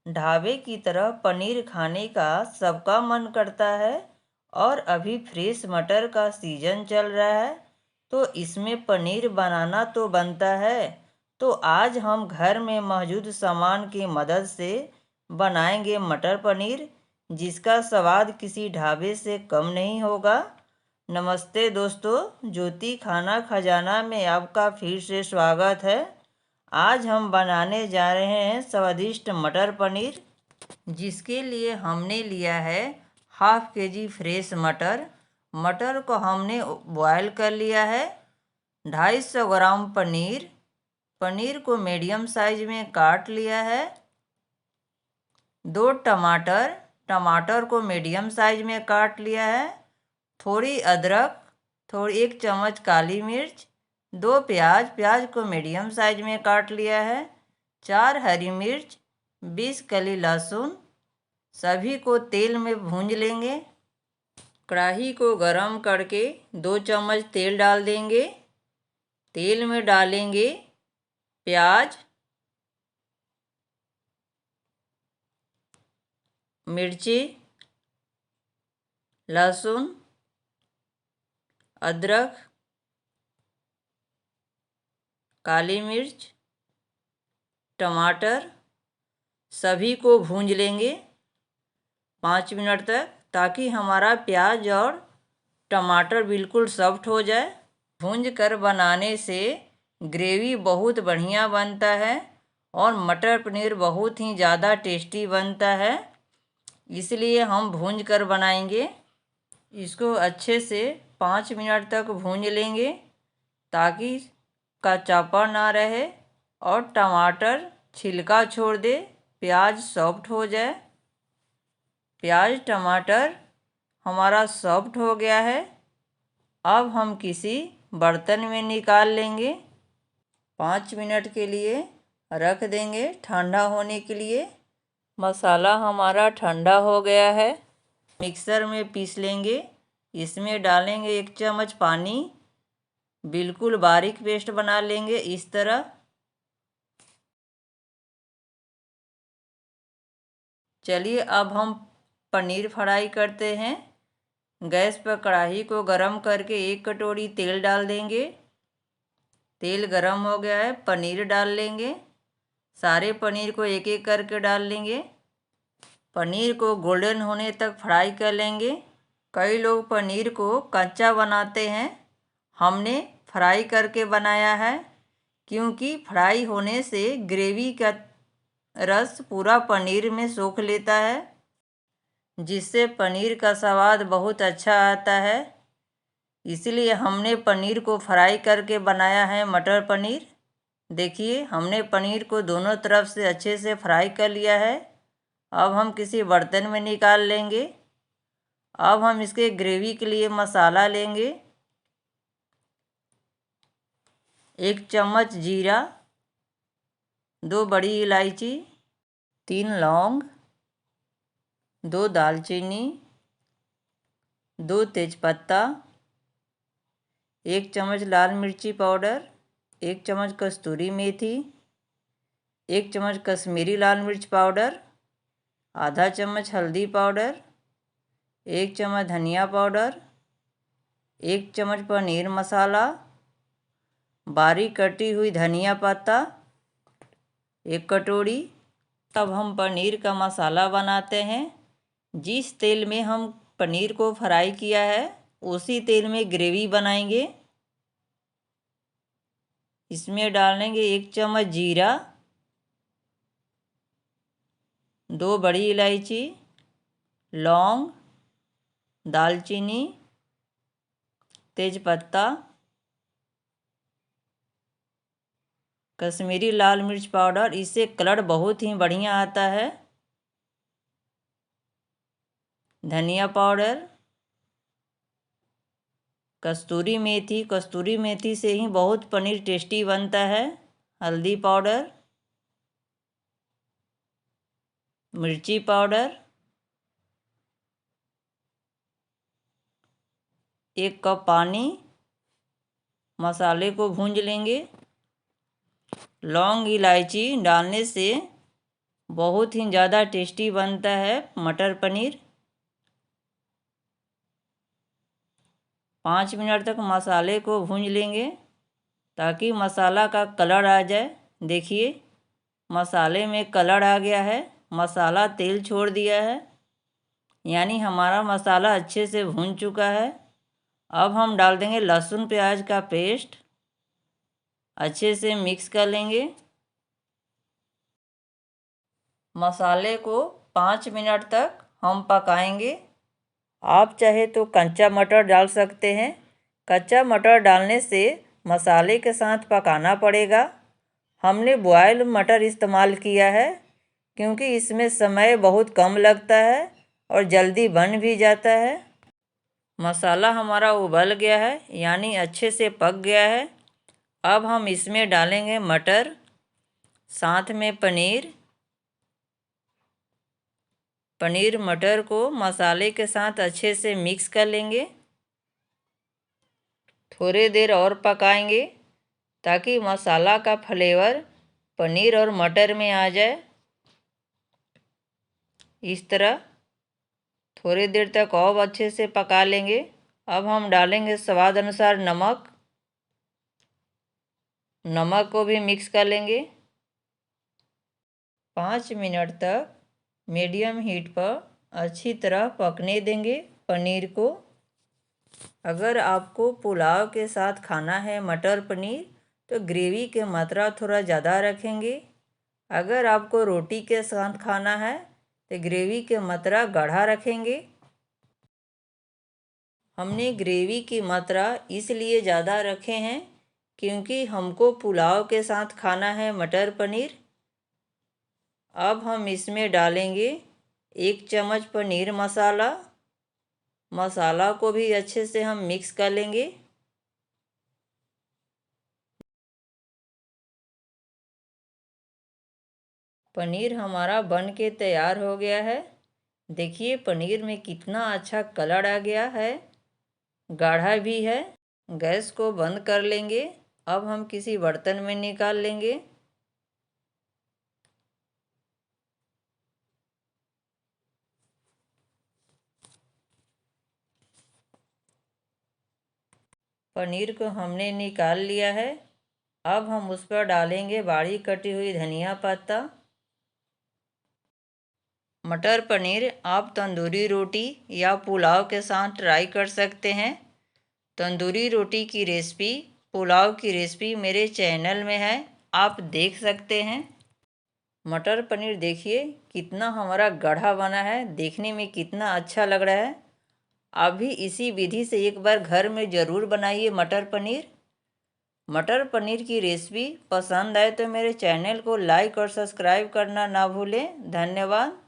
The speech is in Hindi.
ढाबे की तरह पनीर खाने का सबका मन करता है और अभी फ्रेश मटर का सीजन चल रहा है तो इसमें पनीर बनाना तो बनता है। तो आज हम घर में मौजूद सामान की मदद से बनाएंगे मटर पनीर, जिसका स्वाद किसी ढाबे से कम नहीं होगा। नमस्ते दोस्तों, ज्योति खाना खजाना में आपका फिर से स्वागत है। आज हम बनाने जा रहे हैं स्वादिष्ट मटर पनीर, जिसके लिए हमने लिया है हाफ के जी फ्रेश मटर। मटर को हमने बॉयल कर लिया है। 250 ग्राम पनीर, पनीर को मीडियम साइज में काट लिया है। 2 टमाटर, टमाटर को मीडियम साइज में काट लिया है। थोड़ी अदरक, थोड़ी 1 चम्मच काली मिर्च, 2 प्याज, प्याज को मीडियम साइज में काट लिया है। 4 हरी मिर्च, 20 कली लहसुन। सभी को तेल में भूंज लेंगे। कढ़ाई को गरम करके 2 चम्मच तेल डाल देंगे। तेल में डालेंगे प्याज, मिर्ची, लहसुन, अदरक, काली मिर्च, टमाटर। सभी को भूंज लेंगे 5 मिनट तक, ताकि हमारा प्याज और टमाटर बिल्कुल सॉफ्ट हो जाए। भूंज कर बनाने से ग्रेवी बहुत बढ़िया बनता है और मटर पनीर बहुत ही ज़्यादा टेस्टी बनता है, इसलिए हम भूंज कर बनाएंगे। इसको अच्छे से 5 मिनट तक भूंज लेंगे ताकि कच्चापन ना रहे और टमाटर छिलका छोड़ दे, प्याज सॉफ्ट हो जाए। प्याज टमाटर हमारा सॉफ्ट हो गया है। अब हम किसी बर्तन में निकाल लेंगे। 5 मिनट के लिए रख देंगे ठंडा होने के लिए। मसाला हमारा ठंडा हो गया है। मिक्सर में पीस लेंगे। इसमें डालेंगे 1 चम्मच पानी। बिल्कुल बारीक पेस्ट बना लेंगे इस तरह। चलिए अब हम पनीर फ्राई करते हैं। गैस पर कढ़ाई को गरम करके 1 कटोरी तेल डाल देंगे। तेल गरम हो गया है, पनीर डाल लेंगे। सारे पनीर को एक एक करके डाल लेंगे। पनीर को गोल्डन होने तक फ्राई कर लेंगे। कई लोग पनीर को कच्चा बनाते हैं, हमने फ्राई करके बनाया है, क्योंकि फ्राई होने से ग्रेवी का रस पूरा पनीर में सोख लेता है, जिससे पनीर का स्वाद बहुत अच्छा आता है। इसलिए हमने पनीर को फ्राई करके बनाया है मटर पनीर। देखिए, हमने पनीर को दोनों तरफ से अच्छे से फ्राई कर लिया है। अब हम किसी बर्तन में निकाल लेंगे। अब हम इसके ग्रेवी के लिए मसाला लेंगे। 1 चम्मच जीरा, 2 बड़ी इलायची, 3 लौंग, 2 दालचीनी, 2 तेजपत्ता, 1 चम्मच लाल मिर्ची पाउडर, 1 चम्मच कस्तूरी मेथी, 1 चम्मच कश्मीरी लाल मिर्च पाउडर, आधा चम्मच हल्दी पाउडर, 1 चम्मच धनिया पाउडर, 1 चम्मच पनीर मसाला, बारीक कटी हुई धनिया पत्ता 1 कटोरी। तब हम पनीर का मसाला बनाते हैं। जिस तेल में हम पनीर को फ्राई किया है, उसी तेल में ग्रेवी बनाएंगे। इसमें डालेंगे 1 चम्मच जीरा, 2 बड़ी इलायची, लौंग, दालचीनी, तेजपत्ता, कश्मीरी लाल मिर्च पाउडर। इससे कलर बहुत ही बढ़िया आता है। धनिया पाउडर, कस्तूरी मेथी, कस्तूरी मेथी से ही बहुत पनीर टेस्टी बनता है। हल्दी पाउडर, मिर्ची पाउडर, 1 कप पानी। मसाले को भूंज लेंगे। लौंग इलायची डालने से बहुत ही ज़्यादा टेस्टी बनता है मटर पनीर। 5 मिनट तक मसाले को भूंज लेंगे ताकि मसाला का कलर आ जाए। देखिए मसाले में कलर आ गया है, मसाला तेल छोड़ दिया है, यानी हमारा मसाला अच्छे से भून चुका है। अब हम डाल देंगे लहसुन प्याज का पेस्ट, अच्छे से मिक्स कर लेंगे। मसाले को 5 मिनट तक हम पकाएंगे। आप चाहे तो कच्चा मटर डाल सकते हैं। कच्चा मटर डालने से मसाले के साथ पकाना पड़ेगा। हमने बॉयल मटर इस्तेमाल किया है क्योंकि इसमें समय बहुत कम लगता है और जल्दी बन भी जाता है। मसाला हमारा उबल गया है, यानी अच्छे से पक गया है। अब हम इसमें डालेंगे मटर, साथ में पनीर मटर को मसाले के साथ अच्छे से मिक्स कर लेंगे। थोड़ी देर और पकाएंगे ताकि मसाला का फ्लेवर पनीर और मटर में आ जाए। इस तरह थोड़ी देर तक और अच्छे से पका लेंगे। अब हम डालेंगे स्वाद अनुसार नमक को भी मिक्स कर लेंगे। 5 मिनट तक मीडियम हीट पर अच्छी तरह पकने देंगे पनीर को। अगर आपको पुलाव के साथ खाना है मटर पनीर तो ग्रेवी की मात्रा थोड़ा ज़्यादा रखेंगे। अगर आपको रोटी के साथ खाना है तो ग्रेवी की मात्रा गाढ़ा रखेंगे। हमने ग्रेवी की मात्रा इसलिए ज़्यादा रखे हैं क्योंकि हमको पुलाव के साथ खाना है मटर पनीर। अब हम इसमें डालेंगे 1 चम्मच पनीर मसाला को भी अच्छे से हम मिक्स कर लेंगे। पनीर हमारा बन के तैयार हो गया है। देखिए पनीर में कितना अच्छा कलर आ गया है, गाढ़ा भी है। गैस को बंद कर लेंगे। अब हम किसी बर्तन में निकाल लेंगे। पनीर को हमने निकाल लिया है। अब हम उस पर डालेंगे बारीक कटी हुई धनिया पत्ता। मटर पनीर आप तंदूरी रोटी या पुलाव के साथ ट्राई कर सकते हैं। तंदूरी रोटी की रेसिपी, पुलाव की रेसिपी मेरे चैनल में है, आप देख सकते हैं। मटर पनीर देखिए कितना हमारा गाढ़ा बना है, देखने में कितना अच्छा लग रहा है। आप भी इसी विधि से एक बार घर में ज़रूर बनाइए मटर पनीर। मटर पनीर की रेसिपी पसंद आए तो मेरे चैनल को लाइक और सब्सक्राइब करना ना भूलें। धन्यवाद।